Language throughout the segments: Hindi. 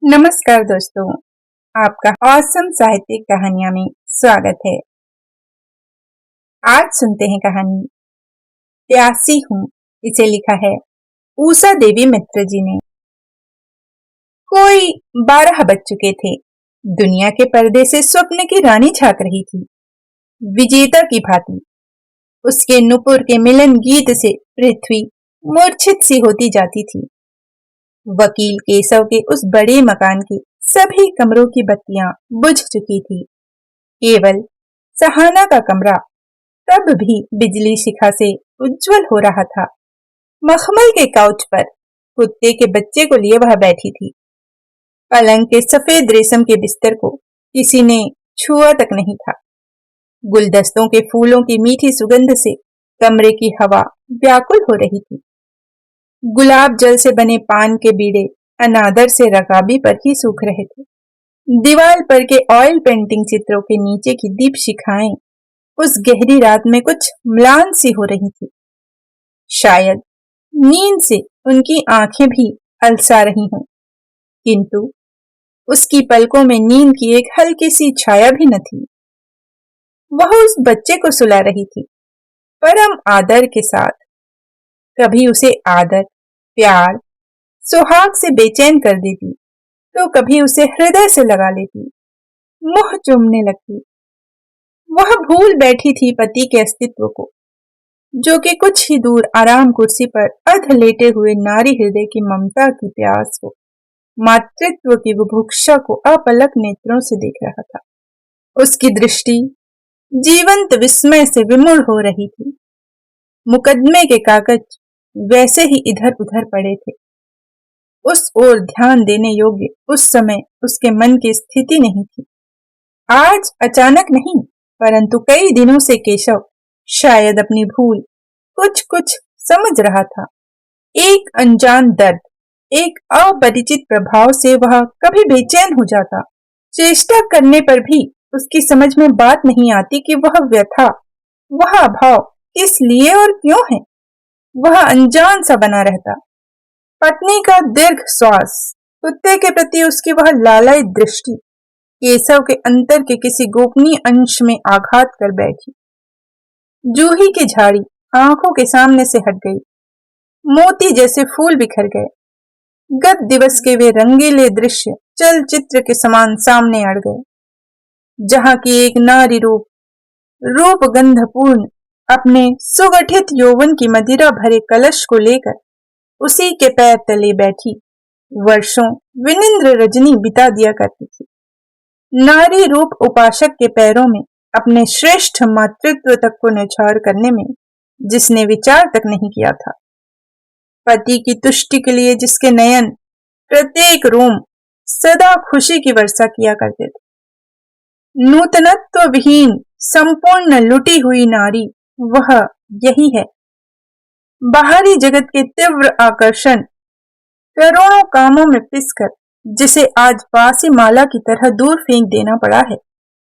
नमस्कार दोस्तों, आपका ऑसम साहित्यिक कहानियां में स्वागत है। आज सुनते हैं कहानी प्यासी हूँ। इसे लिखा है ऊषा देवी मित्र जी ने। कोई 12 बज चुके थे। दुनिया के पर्दे से स्वप्न की रानी झांक रही थी, विजेता की भांति। उसके नुपुर के मिलन गीत से पृथ्वी मूर्छित सी होती जाती थी। वकील केशव के उस बड़े मकान की सभी कमरों की बत्तियां बुझ चुकी थी। केवल सहाना का कमरा तब भी बिजली शिखा से उज्जवल हो रहा था। मखमल के काउच पर कुत्ते के बच्चे को लिए वह बैठी थी। पलंग के सफेद रेशम के बिस्तर को किसी ने छुआ तक नहीं था। गुलदस्तों के फूलों की मीठी सुगंध से कमरे की हवा व्याकुल हो रही थी। गुलाब जल से बने पान के बीड़े अनादर से रकाबी पर ही सूख रहे थे। दीवार पर के ऑयल पेंटिंग चित्रों के नीचे की दीप शिखाएं उस गहरी रात में कुछ म्लान सी हो रही थी। शायद नींद से उनकी आंखें भी अलसा रही हों, किंतु उसकी पलकों में नींद की एक हल्की सी छाया भी न थी। वह उस बच्चे को सुला रही थी, परम आदर के साथ। कभी उसे आदत, प्यार, सुहाग से बेचैन कर देती, तो कभी उसे हृदय से लगा लेती, मुंह चूमने लगती। वह भूल बैठी थी पति के अस्तित्व को, जो कि कुछ ही दूर आराम कुर्सी पर अध लेटे हुए नारी हृदय की ममता की प्यास को, मातृत्व की बुभुक्षा को अपलक नेत्रों से देख रहा था। उसकी दृष्टि जीवंत विस्मय से विमूढ़ हो रही थी। मुकदमे के कागज वैसे ही इधर उधर पड़े थे। उस ओर ध्यान देने योग्य उस समय उसके मन की स्थिति नहीं थी। आज अचानक नहीं, परंतु कई दिनों से केशव शायद अपनी भूल कुछ कुछ समझ रहा था। एक अनजान दर्द, एक अपरिचित प्रभाव से वह कभी बेचैन हो जाता। चेष्टा करने पर भी उसकी समझ में बात नहीं आती कि वह व्यथा, वह अभाव किस लिए और क्यों है। वह अनजान सा बना रहता। पत्नी का दीर्घ श्वास, कुत्ते के प्रति उसकी वह लालयी दृष्टि केशव के अंतर के किसी गोपनीय अंश में आघात कर बैठी। जूही की झाड़ी आंखों के सामने से हट गई। मोती जैसे फूल बिखर गए। गत दिवस के वे रंगीले दृश्य चलचित्र के समान सामने अड़ गए, जहां की एक नारी रूप गंधपूर्ण अपने सुगठित यौवन की मदिरा भरे कलश को लेकर उसी के पैर तले बैठी वर्षों विनिंद्र रजनी बिता दिया करती थी। नारी रूप उपासक के पैरों में अपने श्रेष्ठ मातृत्व तक को न्यौछावर करने में जिसने विचार तक नहीं किया था। पति की तुष्टि के लिए जिसके नयन प्रत्येक रोम सदा खुशी की वर्षा किया करते थे। नूतनत्व विहीन संपूर्ण लुटी हुई नारी वह यही है। बाहरी जगत के तीव्र आकर्षण करोड़ों कामों में पिसकर जिसे आज बासी माला की तरह दूर फेंक देना पड़ा है,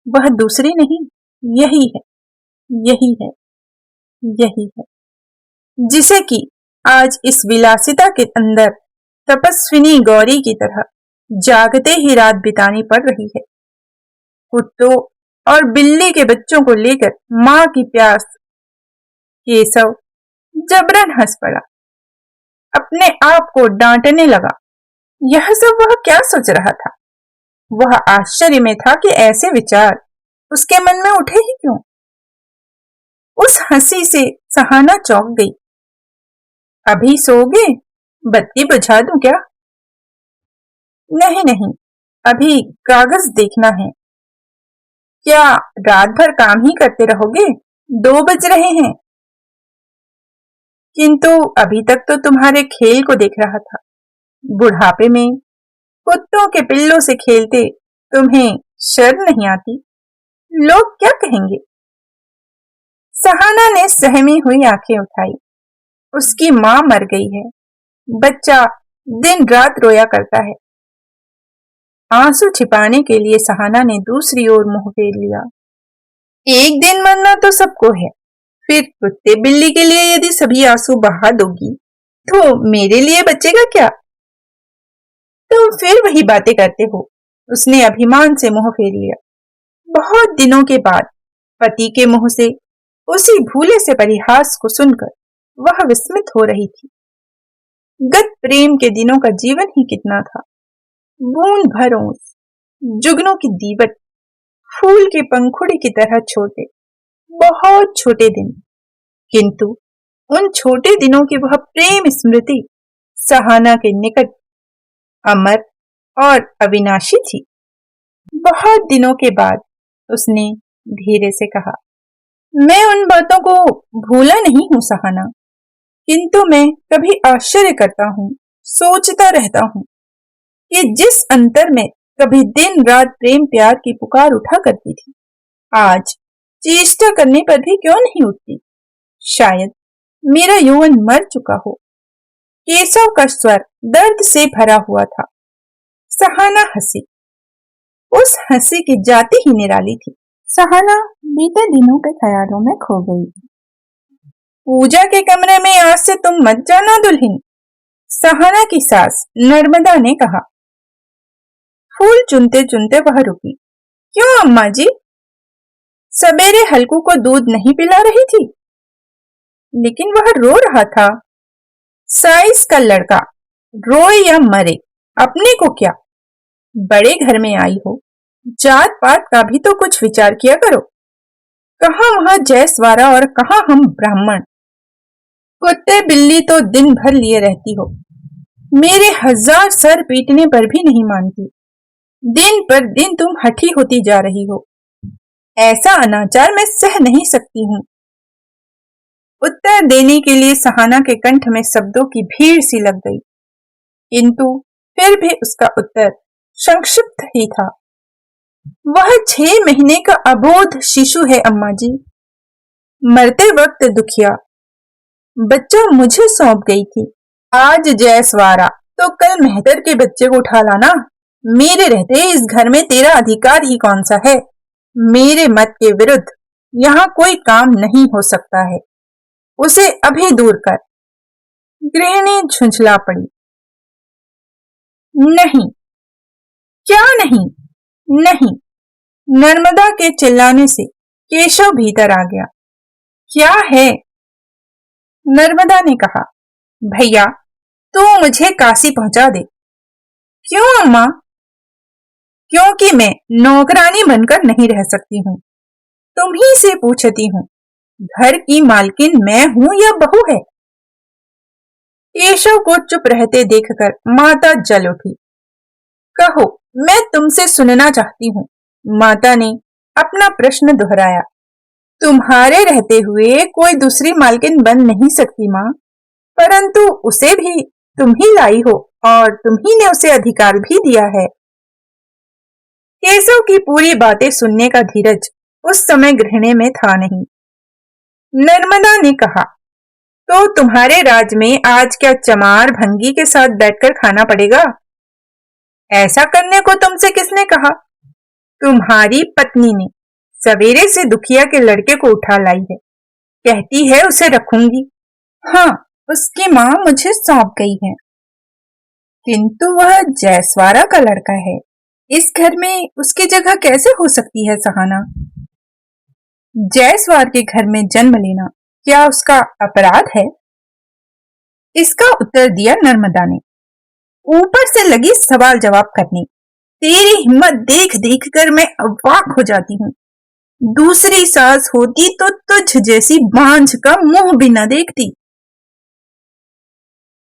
वह दूसरी नहीं, यही है, यही है, यही है, जिसे कि आज इस विलासिता के अंदर तपस्विनी गौरी की तरह जागते ही रात बितानी पड़ रही है। कुत्तों और बिल्ली के बच्चों को लेकर मां की प्यास। केशव जबरन हंस पड़ा, अपने आप को डांटने लगा। यह सब वह क्या सोच रहा था। वह आश्चर्य में था कि ऐसे विचार उसके मन में उठे ही क्यों। उस हंसी से सहाना चौंक गई। अभी सोओगे? बत्ती बुझा दूं क्या? नहीं नहीं, अभी कागज देखना है। क्या रात भर काम ही करते रहोगे? 2 बज रहे हैं। किंतु अभी तक तो तुम्हारे खेल को देख रहा था। बुढ़ापे में कुत्तों के पिल्लों से खेलते तुम्हें शर्म नहीं आती? लोग क्या कहेंगे? सहाना ने सहमी हुई आंखें उठाई। उसकी मां मर गई है। बच्चा दिन रात रोया करता है। आंसू छिपाने के लिए सहाना ने दूसरी ओर मुंह फेर लिया। एक दिन मरना तो सबको है, फिर कुत्ते बिल्ली के लिए यदि सभी आंसू बहा दोगी तो मेरे लिए बचेगा क्या? तुम फिर वही बातें करते हो। उसने अभिमान से मुंह फेर लिया। बहुत दिनों के बाद पति के मुंह से उसी भूले से परिहास को सुनकर वह विस्मित हो रही थी। गत प्रेम के दिनों का जीवन ही कितना था। बूंद भर ओस, जुगनों की दीवट, फूल के पंखुड़ी की तरह छोटे, बहुत छोटे दिन, किंतु उन छोटे दिनों की वह प्रेम स्मृति सहाना के निकट अमर और अविनाशी थी। बहुत दिनों के बाद उसने धीरे से कहा, मैं उन बातों को भूला नहीं हूं सहाना, किंतु मैं कभी आश्चर्य करता हूं, सोचता रहता हूं कि जिस अंतर में कभी दिन रात प्रेम प्यार की पुकार उठा करती थी, आज चेष्टा करने पर भी क्यों नहीं उठती। शायद मेरा यौवन मर चुका हो। केशव का स्वर दर्द से भरा हुआ था। सहाना हंसी। उस हंसी की जाति ही निराली थी। सहाना बीते दिनों के ख्यालों में खो गई थी। पूजा के कमरे में आज से तुम मत जाना दुल्हन, सहाना की सास नर्मदा ने कहा। फूल चुनते चुनते वह रुकी। क्यों अम्मा जी? सवेरे हल्कू को दूध नहीं पिला रही थी? लेकिन वह रो रहा था। साइस का लड़का रोए या मरे, अपने को क्या। बड़े घर में आई हो, जात पात का भी तो कुछ विचार किया करो। कहाँ वहां जयसवारा और कहाँ हम ब्राह्मण। कुत्ते बिल्ली तो दिन भर लिए रहती हो, मेरे 1000 सर पीटने पर भी नहीं मानती। दिन पर दिन तुम हठी होती जा रही हो। ऐसा अनाचार मैं सह नहीं सकती हूं। उत्तर देने के लिए सहाना के कंठ में शब्दों की भीड़ सी लग गई, किंतु फिर भी उसका उत्तर संक्षिप्त ही था। वह 6 महीने का अबोध शिशु है अम्मा जी। मरते वक्त दुखिया बच्चा मुझे सौंप गई थी। आज जयसवारा तो कल मेहतर के बच्चे को उठा लाना। मेरे रहते इस घर में तेरा अधिकार ही कौन सा है। मेरे मत के विरुद्ध यहाँ कोई काम नहीं हो सकता है। उसे अभी दूर कर। गृहिणी झुंझला पड़ी। नहीं, क्या नहीं? नहीं। नर्मदा के चिल्लाने से केशव भीतर आ गया। क्या है? नर्मदा ने कहा, भैया तू मुझे काशी पहुंचा दे। क्यों अम्मा? क्योंकि मैं नौकरानी बनकर नहीं रह सकती हूँ। तुम ही से पूछती हूँ, घर की मालकिन मैं हूं या बहू है? केशव को चुप रहते देखकर माता जल उठी। कहो, मैं तुमसे सुनना चाहती हूँ। माता ने अपना प्रश्न दोहराया। तुम्हारे रहते हुए कोई दूसरी मालकिन बन नहीं सकती माँ, परंतु उसे भी तुम ही लाई हो और तुम ही ने उसे अधिकार भी दिया है। केशव की पूरी बातें सुनने का धीरज उस समय गृहिणी में था नहीं। नर्मदा ने कहा, तो तुम्हारे राज में आज क्या चमार भंगी के साथ बैठकर खाना पड़ेगा? ऐसा करने को तुमसे किसने कहा? तुम्हारी पत्नी ने सवेरे से दुखिया के लड़के को उठा लाई है। कहती है उसे रखूंगी। हाँ, उसकी माँ मुझे सौंप गई है, किंतु वह जयसवारा का लड़का है। इस घर में उसकी जगह कैसे हो सकती है सहाना? जयसवार के घर में जन्म लेना क्या उसका अपराध है? इसका उत्तर दिया नर्मदा ने, ऊपर से लगी सवाल जवाब करने। तेरी हिम्मत देख देख कर मैं अवाक हो जाती हूँ। दूसरी सास होती तो तुझ जैसी बांझ का मुंह भी न देखती।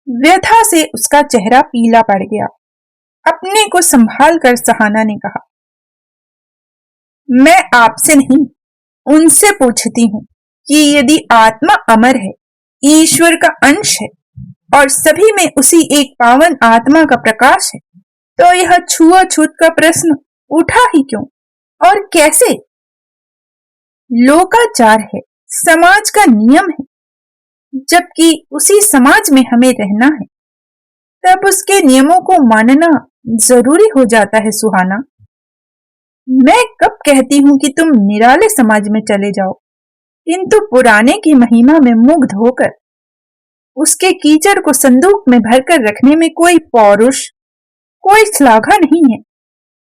व्यथा से उसका चेहरा पीला पड़ गया। अपने को संभाल कर सहाना ने कहा, मैं आपसे नहीं उनसे पूछती हूँ कि यदि आत्मा अमर है, ईश्वर का अंश है और सभी में उसी एक पावन आत्मा का प्रकाश है, तो यह छुआछूत का प्रश्न उठा ही क्यों और कैसे? लोकाचार है, समाज का नियम है। जबकि उसी समाज में हमें रहना है, तब उसके नियमों को मानना जरूरी हो जाता है सुहाना। मैं कब कहती हूँ कि तुम निराले समाज में चले जाओ, किंतु पुराने की महिमा में मुग्ध होकर उसके कीचड़ को संदूक में भरकर रखने में कोई पौरुष, कोई श्लाघा नहीं है।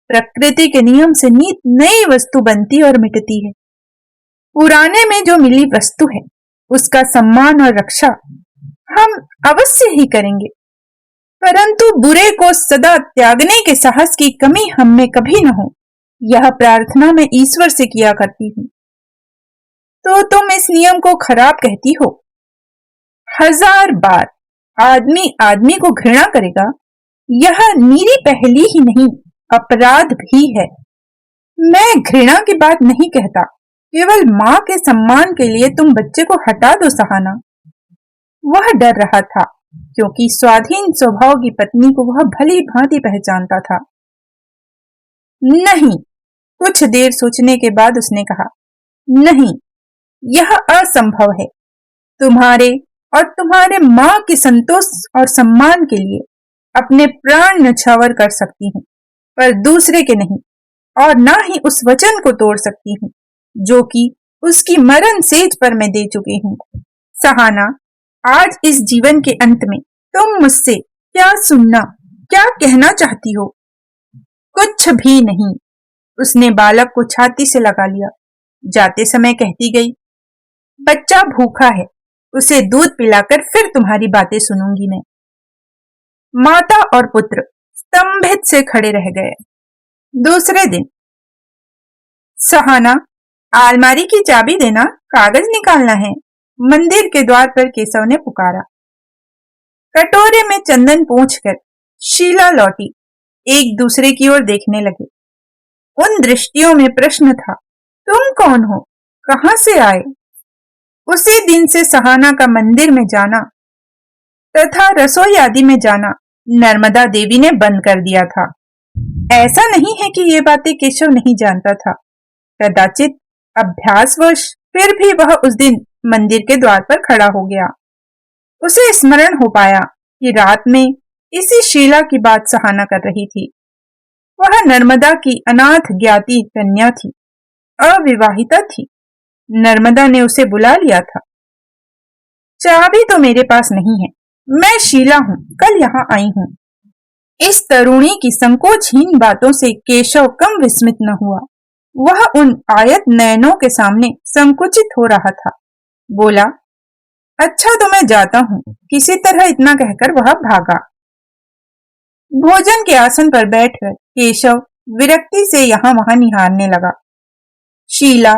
प्रकृति के नियम से नित नई वस्तु बनती और मिटती है। पुराने में जो मिली वस्तु है उसका सम्मान और रक्षा हम अवश्य ही करेंगे, परंतु बुरे को सदा त्यागने के साहस की कमी हम में कभी न हो, यह प्रार्थना मैं ईश्वर से किया करती हूँ। तो तुम इस नियम को खराब कहती हो? 1000 बार आदमी आदमी को घृणा करेगा, यह निरी पहली ही नहीं अपराध भी है। मैं घृणा की बात नहीं कहता, केवल माँ के सम्मान के लिए तुम बच्चे को हटा दो सहाना। वह डर रहा था क्योंकि स्वाधीन स्वभाव की पत्नी को वह भली भांति पहचानता था। नहीं, कुछ देर सोचने के बाद उसने कहा, नहीं, यह असंभव है। तुम्हारे और तुम्हारे माँ के संतोष और सम्मान के लिए अपने प्राण न्यौछावर कर सकती हूँ, पर दूसरे के नहीं, और ना ही उस वचन को तोड़ सकती हूँ जो कि उसकी मरण सेज पर मैं दे चुकी हूँ। सहाना, आज इस जीवन के अंत में तुम मुझसे क्या सुनना, क्या कहना चाहती हो? कुछ भी नहीं, उसने बालक को छाती से लगा लिया। जाते समय कहती गई, बच्चा भूखा है, उसे दूध पिलाकर फिर तुम्हारी बातें सुनूंगी मैं। माता और पुत्र स्तंभित से खड़े रह गए। दूसरे दिन, सहाना, अलमारी की चाबी देना, कागज निकालना है, मंदिर के द्वार पर केशव ने पुकारा। कटोरे में चंदन पोंछकर शीला लौटी। एक दूसरे की ओर देखने लगे। उन दृष्टियों में प्रश्न था, तुम कौन हो, कहां से आए? उसी दिन से सहाना का मंदिर में जाना तथा रसोई आदि में जाना नर्मदा देवी ने बंद कर दिया था। ऐसा नहीं है कि ये बातें केशव नहीं जानता था। कदाचित अभ्यासवश फिर भी वह उस दिन मंदिर के द्वार पर खड़ा हो गया। उसे स्मरण हो पाया कि रात में इसी शीला की बात सहाना कर रही थी। वह नर्मदा की अनाथ ज्ञाति कन्या थी, अविवाहिता थी। नर्मदा ने उसे बुला लिया था। चाबी तो मेरे पास नहीं है, मैं शीला हूं, कल यहां आई हूं। इस तरुणी की संकोचहीन बातों से केशव कम विस्मित न हुआ। वह उन आयत नयनों के सामने संकुचित हो रहा था। बोला, अच्छा तो मैं जाता हूं। किसी तरह इतना कहकर वह भागा। भोजन के आसन पर बैठकर केशव विरक्ति से यहां वहां निहारने लगा। शीला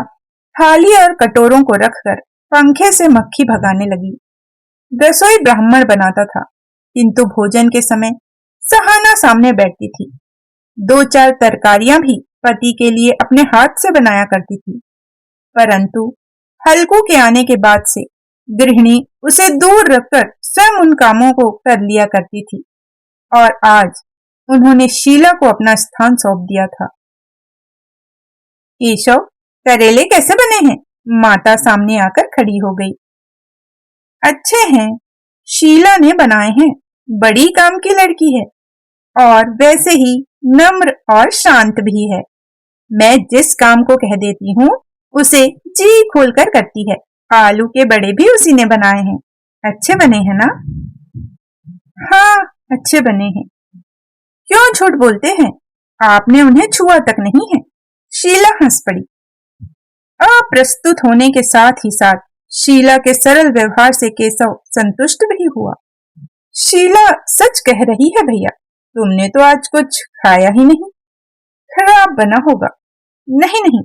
थाली और कटोरों को रखकर पंखे से मक्खी भगाने लगी। रसोई ब्राह्मण बनाता था, किंतु भोजन के समय सहाना सामने बैठती थी। 2-4 तरकारियां भी पति के लिए अपने हाथ से बनाया करती थी, परंतु हल्कू के आने के बाद से गृहिणी उसे दूर रखकर स्वयं उन कामों को कर लिया करती थी, और आज उन्होंने शीला को अपना स्थान सौंप दिया था। केशव, करेले कैसे बने हैं? माता सामने आकर खड़ी हो गई। अच्छे हैं, शीला ने बनाए हैं, बड़ी काम की लड़की है और वैसे ही नम्र और शांत भी है। मैं जिस काम को कह देती हूँ उसे जी खोलकर करती है। आलू के बड़े भी उसी ने बनाए हैं। अच्छे बने हैं ना? हाँ, अच्छे बने हैं। क्यों झूठ बोलते हैं? आपने उन्हें छुआ तक नहीं है। शीला हंस पड़ी। अप्रस्तुत होने के साथ ही साथ शीला के सरल व्यवहार से केशव संतुष्ट भी हुआ। शीला सच कह रही है भैया, तुमने तो आज कुछ खाया ही नहीं। खराब बना होगा। नहीं नहीं,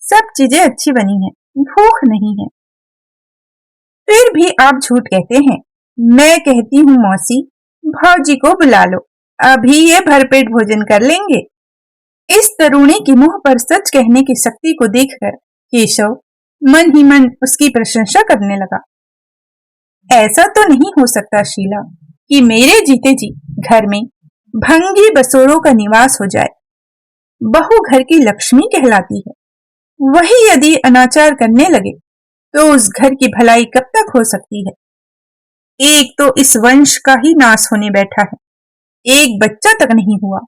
सब चीजें अच्छी बनी हैं, भूख नहीं है। फिर भी आप झूठ कहते हैं। मैं कहती हूँ मौसी, भाजी को बुला लो, अभी ये भरपेट भोजन कर लेंगे। इस तरुणी की मुंह पर सच कहने की शक्ति को देखकर केशव मन ही मन उसकी प्रशंसा करने लगा। ऐसा तो नहीं हो सकता शीला कि मेरे जीते जी घर में भंगी बसोरों का निवास हो जाए। बहू घर की लक्ष्मी कहलाती है, वही यदि अनाचार करने लगे तो उस घर की भलाई कब तक हो सकती है? एक तो इस वंश का ही नाश होने बैठा है, एक बच्चा तक नहीं हुआ।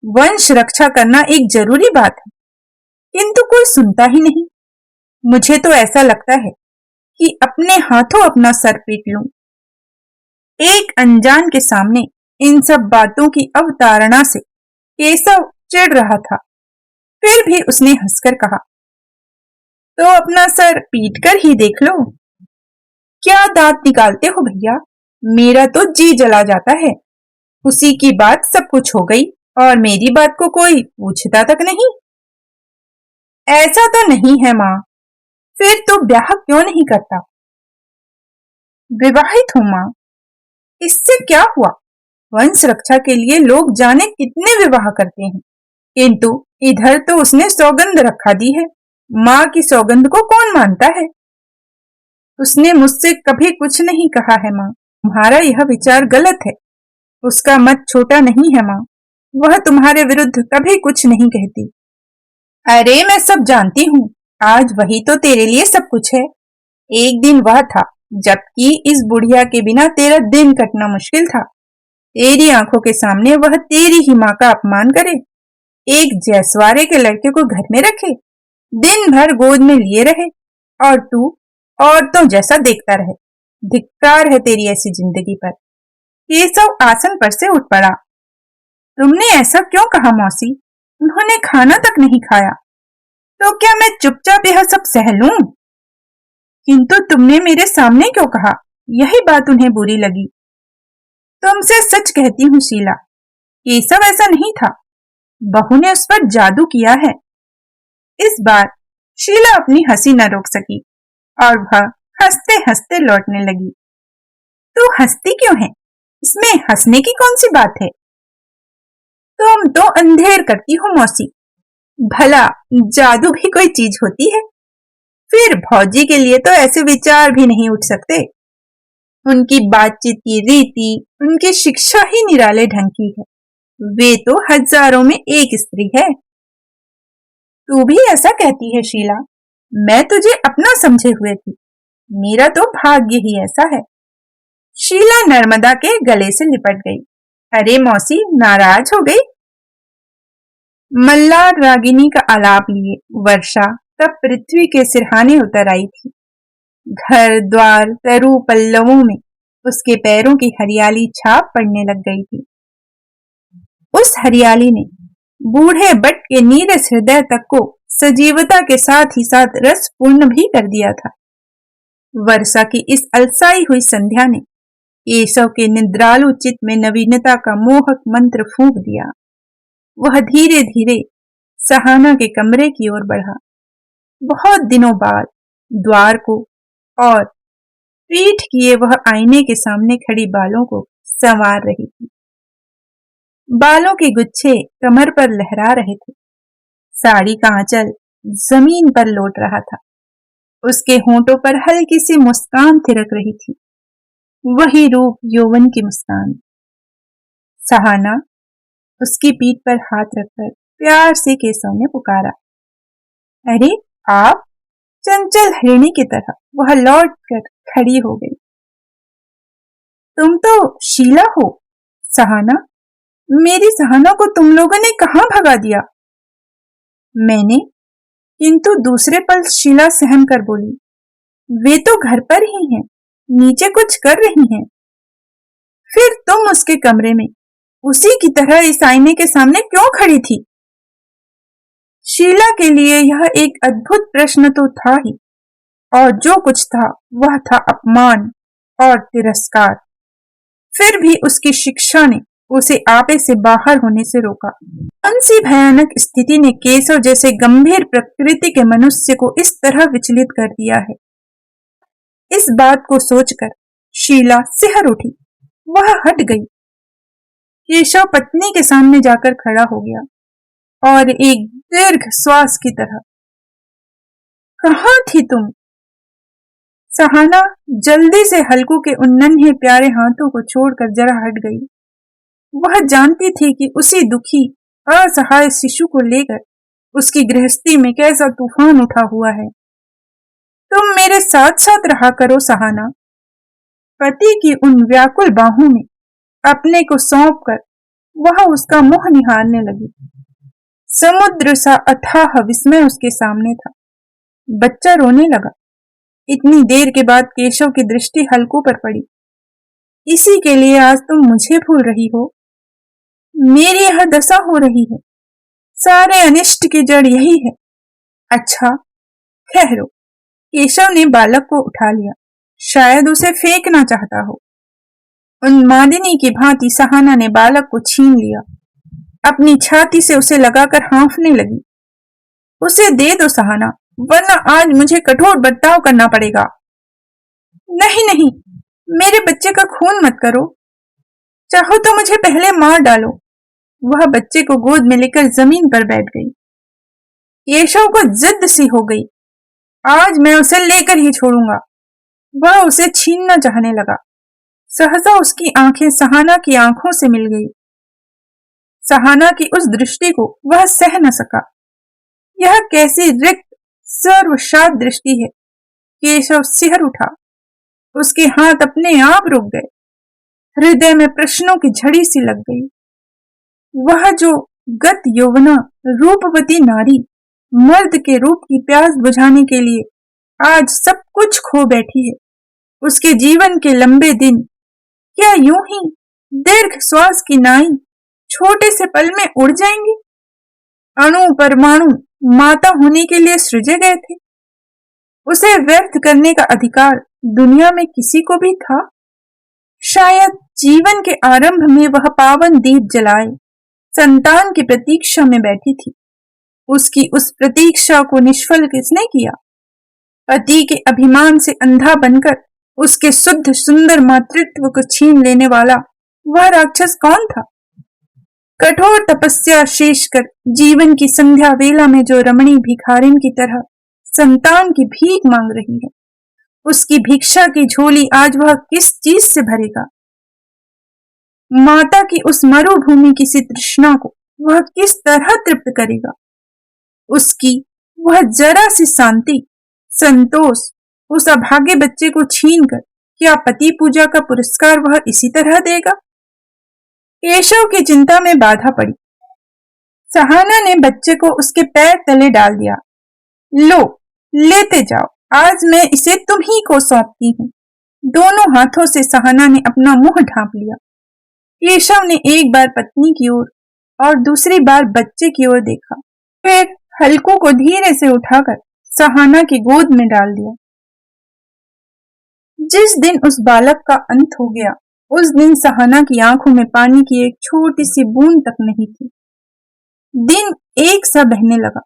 वंश रक्षा करना एक जरूरी बात है, किंतु कोई सुनता ही नहीं। मुझे तो ऐसा लगता है कि अपने हाथों अपना सर पीट लूं। एक अनजान के सामने इन सब बातों की अवतारणा से केशव चिढ़ रहा था। फिर भी उसने हंसकर कहा, तो अपना सर पीट कर ही देख लो। क्या दांत निकालते हो भैया, मेरा तो जी जला जाता है। उसी की बात सब कुछ हो गई और मेरी बात को कोई पूछता तक नहीं। ऐसा तो नहीं है माँ, फिर तो ब्याह क्यों नहीं करता? विवाहित हूं माँ, इससे क्या हुआ? वंश रक्षा के लिए लोग जाने कितने विवाह करते हैं, किंतु इधर तो उसने सौगंध रखा दी है। माँ की सौगंध को कौन मानता है? उसने मुझसे कभी कुछ नहीं कहा है माँ। तुम्हारा यह विचार गलत है। उसका मत छोटा नहीं है माँ, वह तुम्हारे विरुद्ध कभी कुछ नहीं कहती। अरे मैं सब जानती हूँ, आज वही तो तेरे लिए सब कुछ है। एक दिन वह था जबकि इस बुढ़िया के बिना तेरा दिन कटना मुश्किल था। तेरी आंखों के सामने वह तेरी ही माँ का अपमान करे, एक जैसवारे के लड़के को घर में रखे, दिन भर गोद में लिए रहे और तू औरतों जैसा देखता रहे। धिक्कार है तेरी ऐसी जिंदगी पर। केशव आसन पर से उठ पड़ा। तुमने ऐसा क्यों कहा मौसी? उन्होंने खाना तक नहीं खाया, तो क्या मैं चुपचाप यह सब सह लूं? किंतु तुमने मेरे सामने क्यों कहा? यही बात उन्हें बुरी लगी। तुमसे सच कहती हूँ शीला, केशव ऐसा नहीं था। बहू ने उस पर जादू किया है। इस बार शीला अपनी हंसी न रोक सकी और वह हंसते हंसते लौटने लगी। तू हंसती क्यों है? इसमें हंसने की कौन सी बात है? तुम तो अंधेर करती हो मौसी। भला जादू भी कोई चीज होती है? फिर भौजी के लिए तो ऐसे विचार भी नहीं उठ सकते। उनकी बातचीत की रीति, उनकी शिक्षा ही निराले ढंग की है। वे तो हजारों में एक स्त्री है। तू भी ऐसा कहती है शीला? मैं तुझे अपना समझे हुए थी। मेरा तो भाग्य ही ऐसा है। शीला नर्मदा के गले से लिपट गई। अरे मौसी, नाराज हो गई? मल्लार रागिनी का आलाप लिए वर्षा तब पृथ्वी के सिरहाने उतर आई थी। घर द्वार तरु पल्लवों में उसके पैरों की हरियाली छाप पड़ने लग गई थी। उस हरियाली ने बूढ़े बट के नीरस हृदय तक को सजीवता के साथ ही साथ रसपूर्ण भी कर दिया था। वर्षा की इस अलसाई हुई संध्या ने केशव के निद्रालु चित्त में नवीनता का मोहक मंत्र फूंक दिया। वह धीरे धीरे सहाना के कमरे की ओर बढ़ा। बहुत दिनों बाद द्वार को और पीठ किए वह आईने के सामने खड़ी बालों को संवार रही थी। बालों के गुच्छे कमर पर लहरा रहे थे। साड़ी का आंचल जमीन पर लौट रहा था। उसके होंठों पर हल्की सी मुस्कान थिरक रही थी, वही रूप यौवन की मुस्कान। सहाना उसकी पीठ पर हाथ रखकर प्यार से केशव ने पुकारा। अरे आप? चंचल हिरणी की तरह वह लौट कर खड़ी हो गई। तुम तो शीला हो। सहाना, मेरी सहाना को तुम लोगों ने कहां भगा दिया? मैंने, किंतु दूसरे पल शीला सहम कर बोली, वे तो घर पर ही हैं, नीचे कुछ कर रही हैं। फिर तुम उसके कमरे में उसी की तरह इस आईने के सामने क्यों खड़ी थी? शीला के लिए यह एक अद्भुत प्रश्न तो था ही, और जो कुछ था वह था अपमान और तिरस्कार। फिर भी उसकी शिक्षा ने उसे आपे से बाहर होने से रोका। कौन सी भयानक स्थिति ने केशव जैसे गंभीर प्रकृति के मनुष्य को इस तरह विचलित कर दिया है? इस बात को सोचकर शीला सिहर उठी। वह हट गई। केशव पत्नी के सामने जाकर खड़ा हो गया और एक दीर्घ श्वास की तरह, कहाँ थी तुम? सहाना जल्दी से हल्कू के उन नन्हे प्यारे हाथों को छोड़कर जरा हट गई। वह जानती थी कि उसी दुखी असहाय शिशु को लेकर उसकी गृहस्थी में कैसा तूफान उठा हुआ है। तुम मेरे साथ साथ रहा करो सहाना। पति की उन व्याकुल बाहों में अपने को सौंप कर वह उसका मुंह निहारने लगी। समुद्र सा अथाह विस्मय उसके सामने था। बच्चा रोने लगा। इतनी देर के बाद केशव की दृष्टि हल्कू पर पड़ी। इसी के लिए आज तुम मुझे भूल रही हो। मेरी यह दशा हो रही है, सारे अनिष्ट की जड़ यही है। अच्छा ठहरो। केशव ने बालक को उठा लिया, शायद उसे फेंकना चाहता हो। उन्मादिनी की भांति सहाना ने बालक को छीन लिया, अपनी छाती से उसे लगाकर हाँफने लगी। उसे दे दो सहाना, वरना आज मुझे कठोर बर्ताव करना पड़ेगा। नहीं नहीं, मेरे बच्चे का खून मत करो। चाहो तो मुझे पहले मार डालो। वह बच्चे को गोद में लेकर जमीन पर बैठ गई। केशव को जिद सी हो गई, आज मैं उसे लेकर ही छोड़ूंगा। वह उसे छीनना चाहने लगा। सहसा उसकी आंखें सहाना की आंखों से मिल गई। सहाना की उस दृष्टि को वह सह न सका। यह कैसी रिक्त सर्वसात दृष्टि है। केशव सिहर उठा, उसके हाथ अपने आप रुक गए। हृदय में प्रश्नों की झड़ी सी लग गई। वह जो गत यौवना रूपवती नारी मर्द के रूप की प्यास बुझाने के लिए आज सब कुछ खो बैठी है, उसके जीवन के लंबे दिन क्या यूं ही दीर्घ श्वास की नाई छोटे से पल में उड़ जाएंगे? अणु परमाणु माता होने के लिए सृजे गए थे। उसे व्यर्थ करने का अधिकार दुनिया में किसी को भी था? शायद जीवन के आरंभ में वह पावन दीप जलाए संतान की प्रतीक्षा में बैठी थी। उसकी उस प्रतीक्षा को निष्फल किसने किया? पति के अभिमान से अंधा बनकर उसके शुद्ध सुंदर मातृत्व को छीन लेने वाला वह राक्षस कौन था? कठोर तपस्या शेष कर जीवन की संध्या वेला में जो रमणी भिखारिन की तरह संतान की भीख मांग रही है, उसकी भिक्षा की झोली आज वह किस चीज से भरेगा? माता की उस मरुभूमि की सी तृष्णा को वह किस तरह तृप्त करेगा? उसकी वह जरा सी शांति, संतोष उस अभागे बच्चे को छीनकर क्या पति पूजा का पुरस्कार वह इसी तरह देगा? केशव की चिंता में बाधा पड़ी। सहाना ने बच्चे को उसके पैर तले डाल दिया। लो, लेते जाओ, आज मैं इसे तुम ही को सौंपती हूँ। दोनों हाथों से सहाना ने अपना मुंह ढांप लिया। केशव ने एक बार पत्नी की ओर और दूसरी बार बच्चे की ओर देखा, फिर हल्कू को धीरे से उठाकर सहाना की गोद में डाल दिया। जिस दिन उस बालक का अंत हो गया, उस दिन सहाना की आंखों में पानी की एक छोटी सी बूंद तक नहीं थी। दिन एक सा बहने लगा।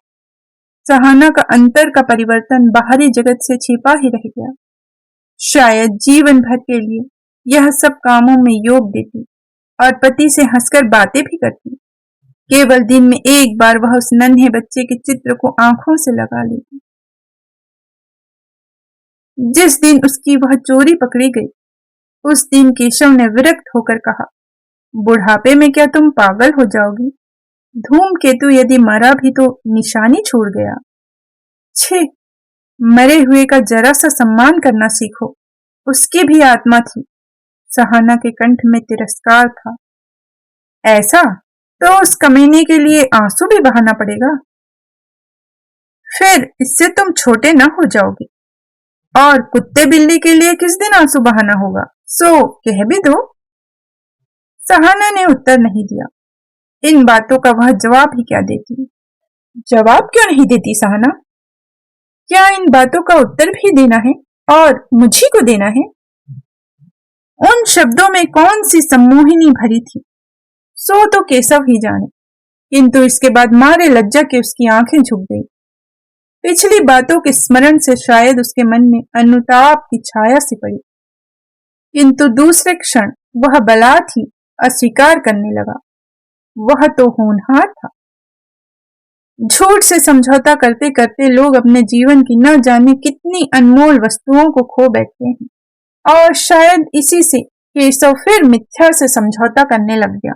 सहाना का अंतर का परिवर्तन बाहरी जगत से छिपा ही रह गया। शायद जीवन भर के लिए यह सब कामों में योग देती और पति से हंसकर बातें भी करती। केवल दिन में एक बार वह उस नन्हे बच्चे के चित्र को आंखों से लगा लेती। जिस दिन उसकी वह चोरी पकड़ी गई, उस दिन केशव ने विरक्त होकर कहा, बुढ़ापे में क्या तुम पागल हो जाओगी? धूमकेतु यदि मरा भी तो निशानी छोड़ गया। छे, मरे हुए का जरा सा सम्मान करना सीखो। उसकी भी आत्मा थी। सहाना के कंठ में तिरस्कार था। ऐसा तो उस कमीने के लिए आंसू भी बहाना पड़ेगा। फिर इससे तुम छोटे न हो जाओगे। और कुत्ते बिल्ली के लिए किस दिन आंसू बहाना होगा, सो कह भी दो। सहाना ने उत्तर नहीं दिया। इन बातों का वह जवाब ही क्या देती? जवाब क्यों नहीं देती सहाना? क्या इन बातों का उत्तर भी देना है और मुझी को देना है? उन शब्दों में कौन सी सम्मोहिनी भरी थी, सो तो केशव ही जाने। किंतु इसके बाद मारे लज्जा के उसकी आंखें झुक गई। पिछली बातों के स्मरण से शायद उसके मन में अनुताप की छाया सी पड़ी, किंतु दूसरे क्षण वह बलात् ही अस्वीकार करने लगा। वह तो होनहार था। झूठ से समझौता करते करते लोग अपने जीवन की न जाने कितनी अनमोल वस्तुओं को खो बैठते हैं, और शायद इसी से केशव फिर मिथ्या से समझौता करने लग गया।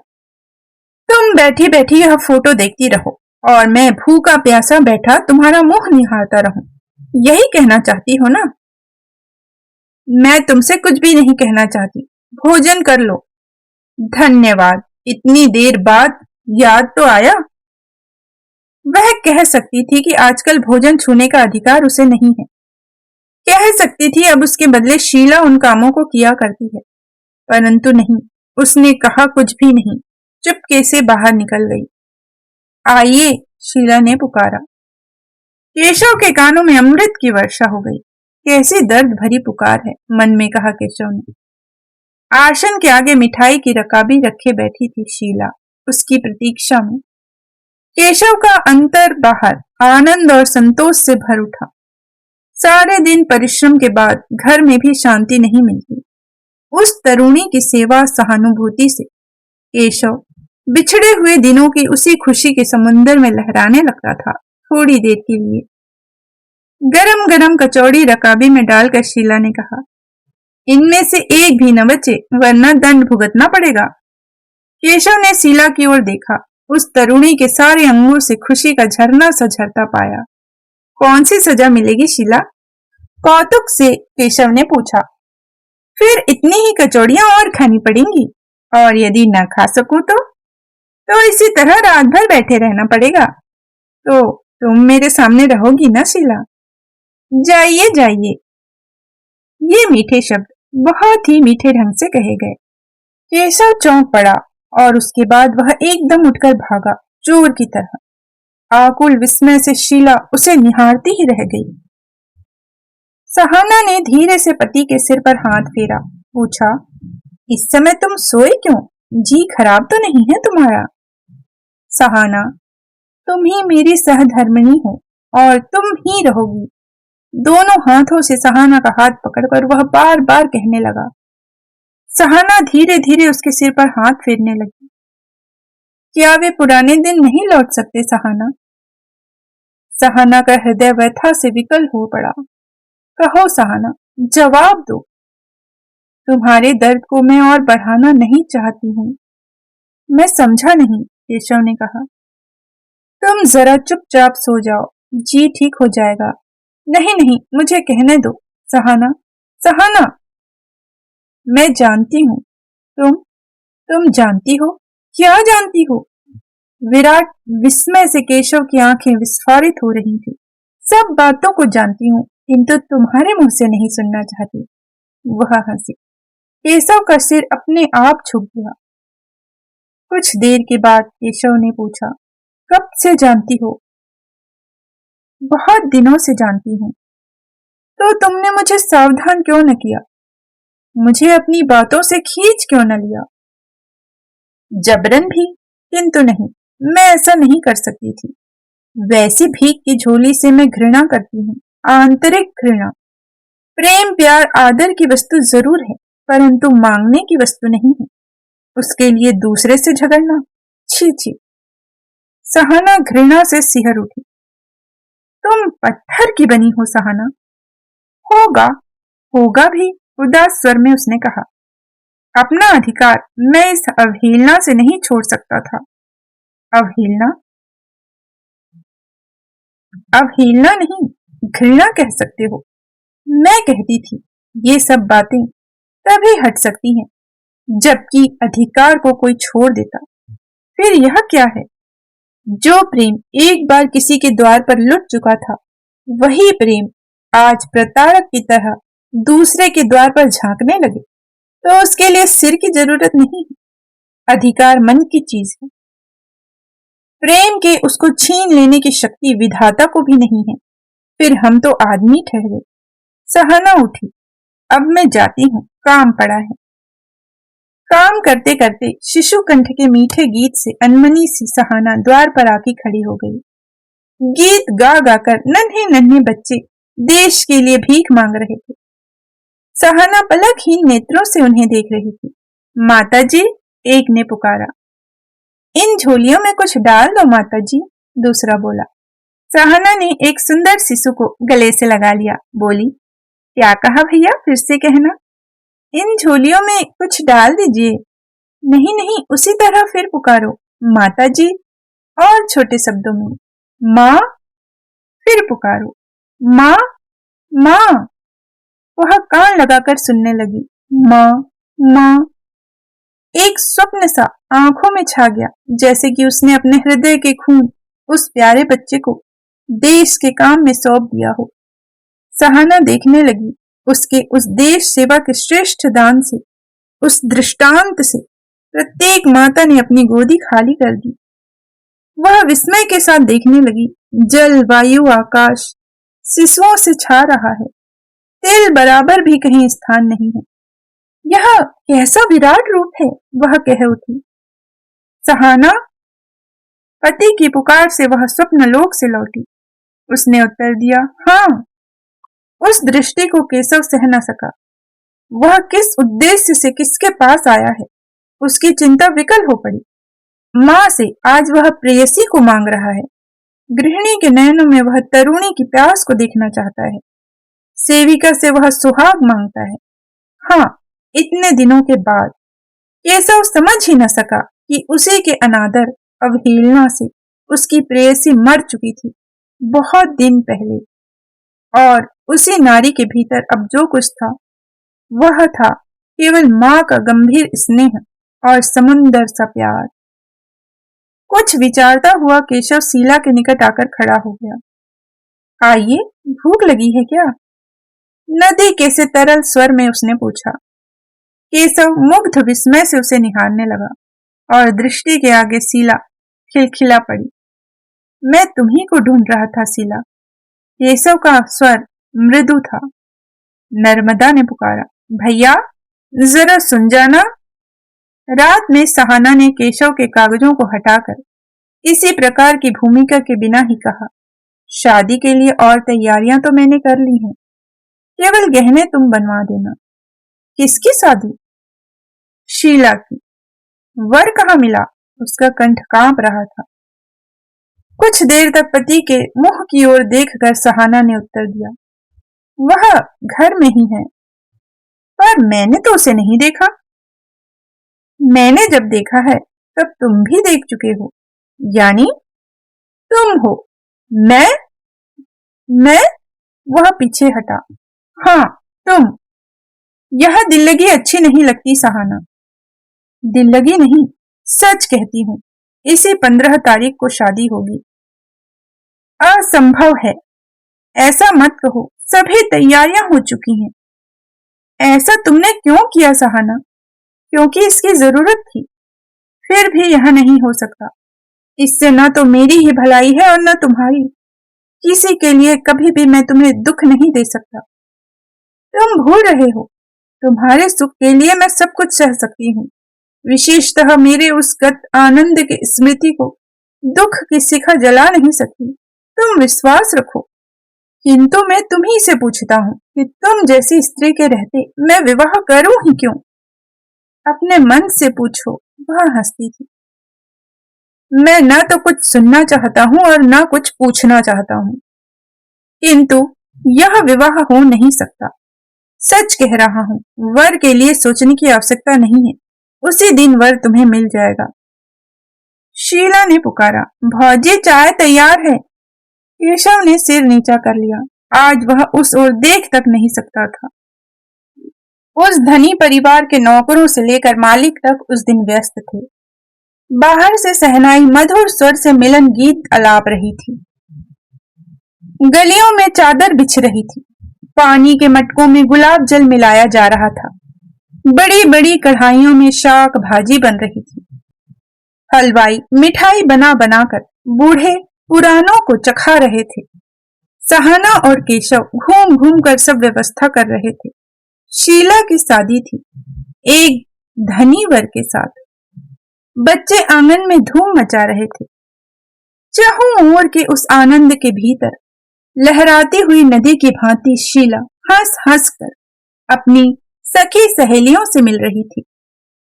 तुम बैठी बैठी यह फोटो देखती रहो और मैं भूखा प्यासा बैठा तुम्हारा मुंह निहारता रहूं, यही कहना चाहती हो ना? मैं तुमसे कुछ भी नहीं कहना चाहती। भोजन कर लो। धन्यवाद, इतनी देर बाद याद तो आया। वह कह सकती थी कि आजकल भोजन छूने का अधिकार उसे नहीं है। कह सकती थी अब उसके बदले शीला उन कामों को किया करती है, परंतु नहीं, उसने कहा कुछ भी नहीं, चुपके से बाहर निकल गई। आइए, शीला ने पुकारा। केशव के कानों में अमृत की वर्षा हो गई। कैसी दर्द भरी पुकार है, मन में कहा केशव ने। आसन के आगे मिठाई की रकाबी रखे बैठी थी शीला, उसकी प्रतीक्षा में। केशव का अंतर बाहर आनंद और संतोष से भर उठा। सारे दिन परिश्रम के बाद घर में भी शांति नहीं मिलती। उस तरुणी की सेवा सहानुभूति से केशव बिछड़े हुए दिनों की उसी खुशी के समुद्र में लहराने लगता था। थोड़ी देर के लिए गरम गरम कचौड़ी रकाबी में डालकर शीला ने कहा, इनमें से एक भी न बचे, वरना दंड भुगतना पड़ेगा। केशव ने शीला की ओर देखा। उस तरुणी के सारे अंगों से खुशी का झरना सा झरता पाया। कौन सी सजा मिलेगी शीला? कौतुक से केशव ने पूछा। फिर इतनी ही कचौड़ियां और खानी पड़ेंगी, और यदि न खा सकूं तो इसी तरह रात भर बैठे रहना पड़ेगा। तो तुम मेरे सामने रहोगी ना शीला? जाइए जाइए। ये मीठे शब्द बहुत ही मीठे ढंग से कहे गए। केशव चौंक पड़ा और उसके बाद वह एकदम उठकर भागा, चोर की तरह। आकुल विस्मय से शीला उसे निहारती ही रह गई। सहाना ने धीरे से पति के सिर पर हाथ फेरा, पूछा, इस समय तुम सोए क्यों? जी खराब तो नहीं है तुम्हारा? सहाना, तुम ही मेरी सहधर्मिणी हो और तुम ही रहोगी। दोनों हाथों से सहाना का हाथ पकड़कर वह बार बार कहने लगा। सहाना धीरे धीरे उसके सिर पर हाथ फेरने लगी। क्या वे पुराने दिन नहीं लौट सकते सहाना? सहाना का हृदय व्यथा से विकल हो पड़ा। कहो सहाना, जवाब दो। तुम्हारे दर्द को मैं और बढ़ाना नहीं चाहती हूँ। मैं समझा नहीं, केशव ने कहा। तुम जरा चुपचाप सो जाओ, जी ठीक हो जाएगा। नहीं नहीं, मुझे कहने दो। सहाना, सहाना। मैं जानती हूँ। तुम जानती हो? क्या जानती हो? विराट विस्मय से केशव की आंखें विस्फारित हो रही थी। सब बातों को जानती हूँ, किंतु तुम्हारे मुंह से नहीं सुनना चाहती। वह हंसी। केशव का सिर अपने आप झुक गया। कुछ देर के बाद केशव ने पूछा, कब से जानती हो? बहुत दिनों से जानती हूँ। तो तुमने मुझे सावधान क्यों न किया? मुझे अपनी बातों से खींच क्यों न लिया? जबरन भी, किंतु नहीं, मैं ऐसा नहीं कर सकती थी। वैसी भीख की झोली से मैं घृणा करती हूँ, आंतरिक घृणा। प्रेम प्यार आदर की वस्तु जरूर है, परंतु मांगने की वस्तु नहीं है। उसके लिए दूसरे से झगड़ना, छी छी। सहाना घृणा से सिहर उठी। तुम पत्थर की बनी हो सहाना। होगा, होगा भी, उदास स्वर में उसने कहा। अपना अधिकार मैं इस अवहेलना से नहीं छोड़ सकता था। अवहेलना? अवहेलना नहीं, घृणा कह सकते हो। मैं कहती थी ये सब बातें तभी हट सकती हैं जबकि अधिकार को कोई छोड़ देता। फिर यह क्या है? जो प्रेम एक बार किसी के द्वार पर लुट चुका था, वही प्रेम आज प्रताड़क की तरह दूसरे के द्वार पर झांकने लगे, तो उसके लिए सिर की जरूरत नहीं है। अधिकार मन की चीज है। प्रेम के उसको छीन लेने की शक्ति विधाता को भी नहीं है। फिर हम तो आदमी ठहरे। सहाना उठी। अब मैं जाती हूँ, काम पड़ा है। काम करते करते शिशु कंठ के मीठे गीत से अनमनी सी सहाना द्वार पर आके खड़ी हो गई। गीत गा गाकर नन्हे नन्हे बच्चे देश के लिए भीख मांग रहे थे। सहाना पलकहीन नेत्रों से उन्हें देख रही थी। माता जी, एक ने पुकारा। इन झोलियों में कुछ डाल दो माता जी, दूसरा बोला। सहाना ने एक सुंदर शिशु को गले से लगा लिया, बोली, क्या कहा भैया, फिर से कहना। इन झोलियों में कुछ डाल दीजिए। नहीं नहीं, उसी तरह फिर पुकारो, माता जी, और छोटे शब्दों में, माँ। फिर पुकारो, माँ माँ। वह कान लगाकर सुनने लगी। माँ माँ। एक स्वप्न सा आंखों में छा गया, जैसे कि उसने अपने हृदय के खून उस प्यारे बच्चे को देश के काम में सौंप दिया हो। सहाना देखने लगी उसके उस देश सेवा के श्रेष्ठ दान से उस दृष्टांत से प्रत्येक माता ने अपनी गोदी खाली कर दी। वह विस्मय के साथ देखने लगी। जल, वायु, आकाश शिशुओं से छा रहा है। तेल बराबर भी कहीं स्थान नहीं है। यह कैसा विराट रूप है, वह कह उठी। सहाना, पति की पुकार से वह स्वप्न लोक से लौटी। उसने उत्तर दिया, हाँ। उस दृष्टि को केशव सह न सका। वह किस उद्देश्य से किसके पास आया है, उसकी चिंता विकल हो पड़ी। मां से आज वह प्रेयसी को मांग रहा है। गृहिणी के नयनों में वह तरुणी की प्यास को देखना चाहता है। सेविका से वह सुहाग मांगता है। हाँ, इतने दिनों के बाद केशव समझ ही न सका कि उसी के अनादर, अवहेलना से उसकी प्रेयसी मर चुकी थी बहुत दिन पहले, और उसी नारी के भीतर अब जो कुछ था वह था केवल मां का गंभीर स्नेह और समुंदर सा प्यार। कुछ विचारता हुआ केशव शीला के निकट आकर खड़ा हो गया। आइए, भूख लगी है क्या? नदी के से तरल स्वर में उसने पूछा। केशव मुग्ध विस्मय से उसे निहारने लगा और दृष्टि के आगे शीला खिलखिला पड़ी। मैं तुम्ही को ढूंढ रहा था शीला। केशव का स्वर मृदु था। नर्मदा ने पुकारा, भैया जरा सुन जाना। रात में सहाना ने केशव के कागजों को हटाकर इसी प्रकार की भूमिका के बिना ही कहा, शादी के लिए और तैयारियां तो मैंने कर ली हैं, केवल गहने तुम बनवा देना। किसकी शादी? शीला की। वर कहाँ मिला? उसका कंठ कांप रहा था। कुछ देर तक पति के मुंह की ओर देखकर सहाना ने उत्तर दिया, वह घर में ही है, पर मैंने तो उसे नहीं देखा। मैंने जब देखा है तब तुम भी देख चुके हो। यानी तुम हो? मैं? वह पीछे हटा। हाँ, तुम। यह दिल्लगी अच्छी नहीं लगती सहाना। दिल्लगी नहीं, सच कहती हूँ। इसी 15 तारीख को शादी होगी। असंभव है। ऐसा मत कहो, सभी तैयारियां हो चुकी हैं। ऐसा तुमने क्यों किया सहाना? क्योंकि इसकी जरूरत थी। फिर भी यह नहीं हो सकता। इससे न तो मेरी ही भलाई है और न तुम्हारी। किसी के लिए कभी भी मैं तुम्हें दुख नहीं दे सकता। तुम भूल रहे हो, तुम्हारे सुख के लिए मैं सब कुछ सह सकती हूँ। विशेषतः मेरे उस गत आनंद की स्मृति को दुख की शिखा जला नहीं सकती। तुम विश्वास रखो। किंतु मैं तुम्ही से पूछता हूँ कि तुम जैसी स्त्री के रहते मैं विवाह करूं ही क्यों? अपने मन से पूछो। वह हंसती थी। मैं न तो कुछ सुनना चाहता हूं और न कुछ पूछना चाहता हूं, किंतु यह विवाह हो नहीं सकता। सच कह रहा हूं, वर के लिए सोचने की आवश्यकता नहीं है। उसी दिन वर तुम्हें मिल जाएगा। शीला ने पुकारा, भौजी चाय तैयार है। केशव ने सिर नीचा कर लिया। आज वह उस ओर देख तक नहीं सकता था। उस धनी परिवार के नौकरों से लेकर मालिक तक उस दिन व्यस्त थे। बाहर से सहनाई मधुर स्वर से मिलन गीत अलाप रही थी। गलियों में चादर बिछ रही थी। पानी के मटकों में गुलाब जल मिलाया जा रहा था। बड़ी बड़ी कढ़ाइयों में शाक भाजी बन रही थी। हलवाई मिठाई बना बनाकर बूढ़े पुरानों को चखा रहे थे। सहाना और केशव घूम घूम कर सब व्यवस्था कर रहे थे। शीला की शादी थी, एक धनी वर के साथ। बच्चे आंगन में धूम मचा रहे थे। चारों ओर के उस आनंद के भीतर लहराती हुई नदी की भांति शीला हंस हंस कर अपनी सखी सहेलियों से मिल रही थी।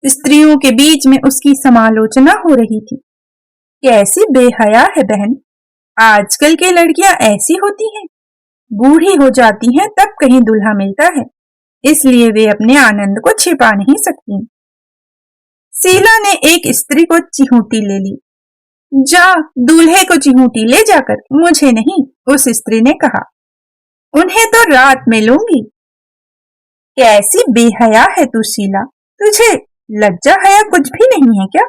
स्त्रियों के बीच में उसकी समालोचना हो रही थी। कैसी बेहया है बहन, आजकल की लड़कियां ऐसी होती हैं, बूढ़ी हो जाती हैं तब कहीं दूल्हा मिलता है, इसलिए वे अपने आनंद को छिपा नहीं सकती। शीला ने एक स्त्री को चिहूटी ले ली। जा, दूल्हे को चिहूटी ले जाकर, मुझे नहीं, उस स्त्री ने कहा। उन्हें तो रात में लूंगी। कैसी बेहया है तू शीला, तुझे लज्जा हया कुछ भी नहीं है क्या?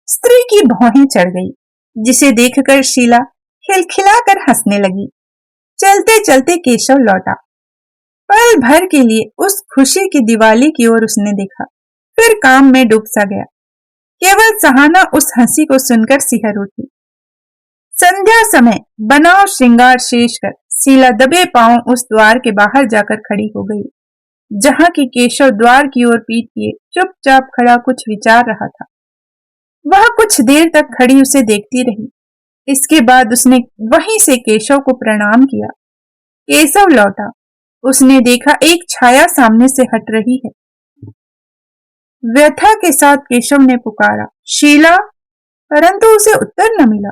स्त्री की भौहें चढ़ गई, जिसे देखकर शीला खिलखिलाकर हंसने लगी। चलते चलते केशव लौटा। पल भर के लिए उस खुशी की दिवाली की ओर उसने देखा। फिर काम में डूब सा गया। केवल सहाना उस हंसी को सुनकर सिहर उठी। संध्या समय बनाव श्रृंगार शेष कर शीला दबे पांव उस द्वार के बाहर जाकर खड़ी हो गई, जहां की केशव द्वार की ओर पीठ किए चुपचाप खड़ा कुछ विचार रहा था। वह कुछ देर तक खड़ी उसे देखती रही। इसके बाद उसने वहीं से केशव को प्रणाम किया। केशव लौटा। उसने देखा एक छाया सामने से हट रही है। व्यथा के साथ केशव ने पुकारा, शीला, परंतु उसे उत्तर न मिला।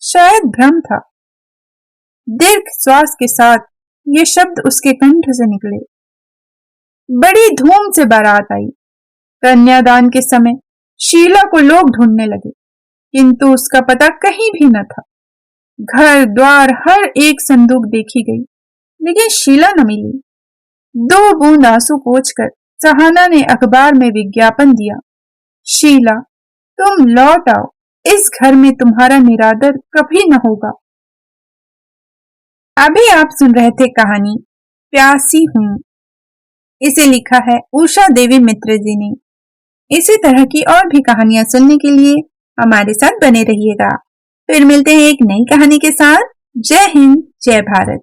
शायद भ्रम था। दीर्घ श्वास के साथ ये शब्द उसके कंठ से निकले। बड़ी धूम से बारात आई। कन्यादान के समय शीला को लोग ढूंढने लगे, किंतु उसका पता कहीं भी न था। घर द्वार हर एक संदूक देखी गई, लेकिन शीला न मिली। 2 बूंद आंसू पोंछकर सहाना ने अखबार में विज्ञापन दिया, शीला, तुम लौट आओ, इस घर में तुम्हारा निरादर कभी न होगा। अभी आप सुन रहे थे कहानी प्यासी हूं। इसे लिखा है उषा देवी मित्र जी ने। इसी तरह की और भी कहानियां सुनने के लिए हमारे साथ बने रहिएगा। फिर मिलते हैं एक नई कहानी के साथ। जय हिंद, जय भारत।